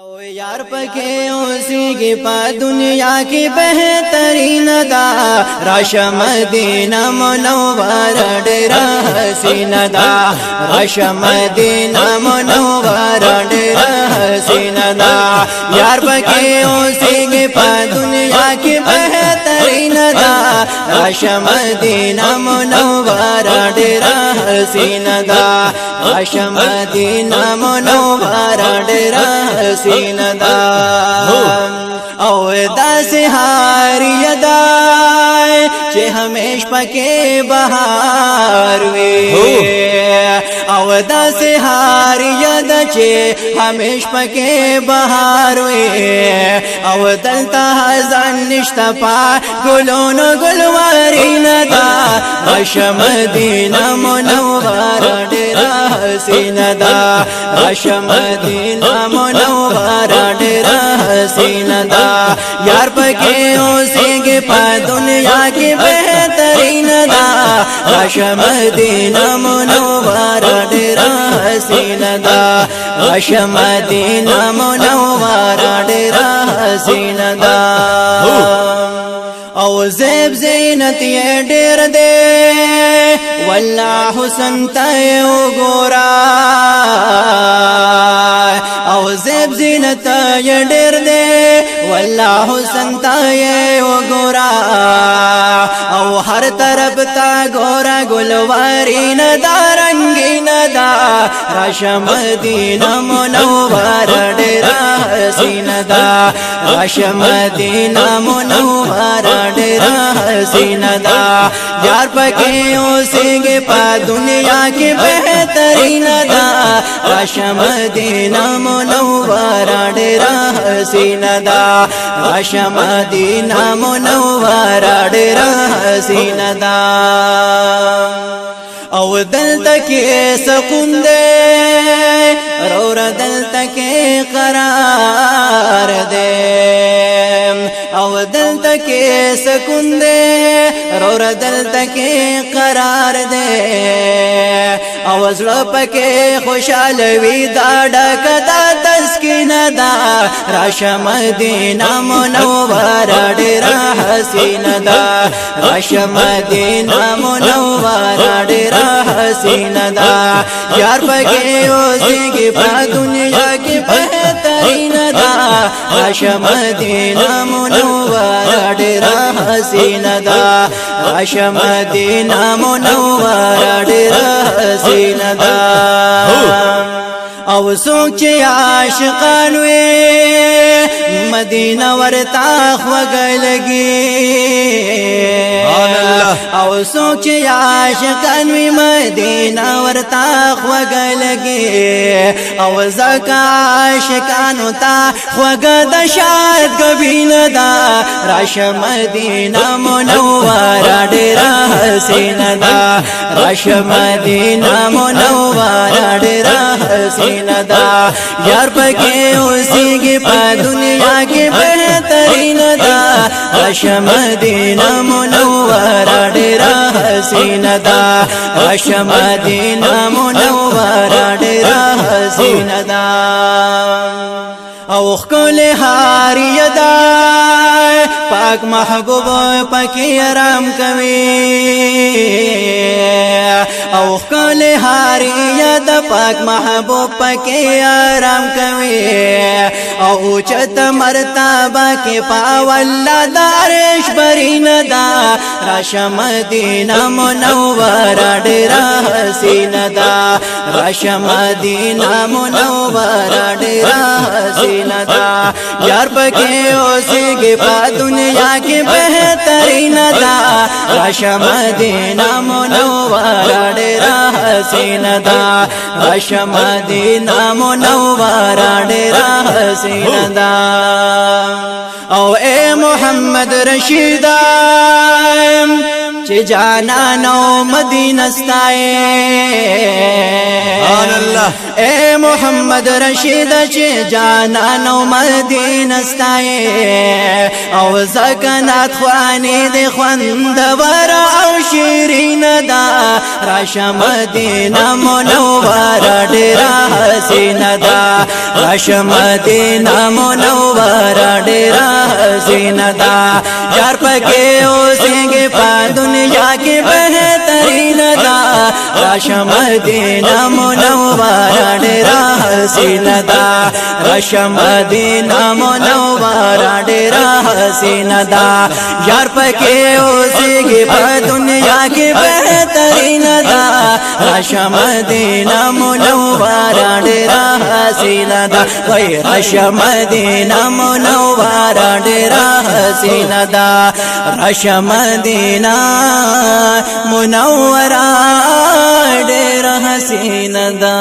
او یار پکې اوسېږي په دنیا کې بهترین دا راشه مدینه منوره ډېره حسینه دا راشه مدینه منوره ډېره حسینه دا یار پکې اوسېږي په دنیا کې بهترین دا راشه مدینه منوره ډېره حسینه دا راشه مدینه منوره ډېره حسینه دا او داسې هار یدا چې همیش پکې بهار وي او داسې هار یدا چې همیش پکې بهار وي او دلته ځان نشته پا ګلونو ګلوارینه دا راشه مدینه منوره ډېره حسینه دا راشه مدینه منوره ډېره حسینه دا یار پکې اوسېږي په دنیا کې بهترین دا راشه مدینه منوره ډېره حسینه دا راشه مدینه منوره ډېره حسینه دا او زیب زینت یې ډېر دی والله حسن ته وګورا او زیب زینت یې ډېر دی والله حسن ته وګورا او هر طرف ته ګورا ګلوارین دا رنگین دا راشه مدینه منوره ډېره حسینه دا راشه مدینه منوره ډېره حسینه دا یار پکې اوسېږي په دنیا کې بهترین دا راشه مدینه منوره ډېره حسینه دا راشه مدینه منوره ډېره حسینه دا او دلته کې سکون دی رور دلته کې قرار دی او دلته کې سکون دی رور دلته کې قرار دی او زړه پکې خوشاله وي دا ډک دا تسکینه دا راشه مدینه منوره ډېره حسینه دا راشه مدینه منوره ډېره حسینه دا یار پکې اوسېږي په دنیا کې بهترین دا راشه مدینه منوره ډېره حسینه دا راشه مدینه منوره ډېره حسینه دا او څوک چې عاشقان وي مدینه ورته خوږه لګي او څوک چې عاشقان وي مدینه ورته خوږه لګي او ځکه عاشقانو ته خوږه د شاد ګبینه دا راشه مدینه منوره ډېره حسینه دا راشه مدینه منوره ډېره حسینه دا یار پکې اوسېږي په دنیا کې بهترین دا راشه مدینه منوره ډېره حسینه دا راشه مدینه منوره ډېره حسینه دا او خپل هار یدا پاک محبوب پکې آرام کوي او خپل هار یدا پاک محبوب پکې آرام کوي او چت مرتبه کې پاولا دارش برین دا راشه مدینه منوره ډېره حسینه دا راشه مدینه منوره ډېره حسینه دا یار پکې اوسېږي په دنیا کې بهترین دا راشه مدینه منوره ډېره حسینه دا راشه مدینه منوره ډېره حسینه دا او اے محمد رشید چې جانانو مدینه ستایي سبحان الله اے محمد رشید چې جانانو مدینه ستایي او سکنات خوانی د خوندور او شیرین دا راشه مدینه منوره ډیره حسینه دا راشه مدینه منوره ډیره حسینه دا یار پکې اوسېږي په دنیا کې بهترین دا راشه مدینه منوره ډیره حسینه دا راشه مدینه منوره ډیره حسینه دا یار پکې اوسېږي په دنیا کې بهترین دا راشه مدینه منوره ډیره حسینه دا وای راشه مدینه منوره ډیره حسینه دا راشه مدینه منوره ډیره حسینه دا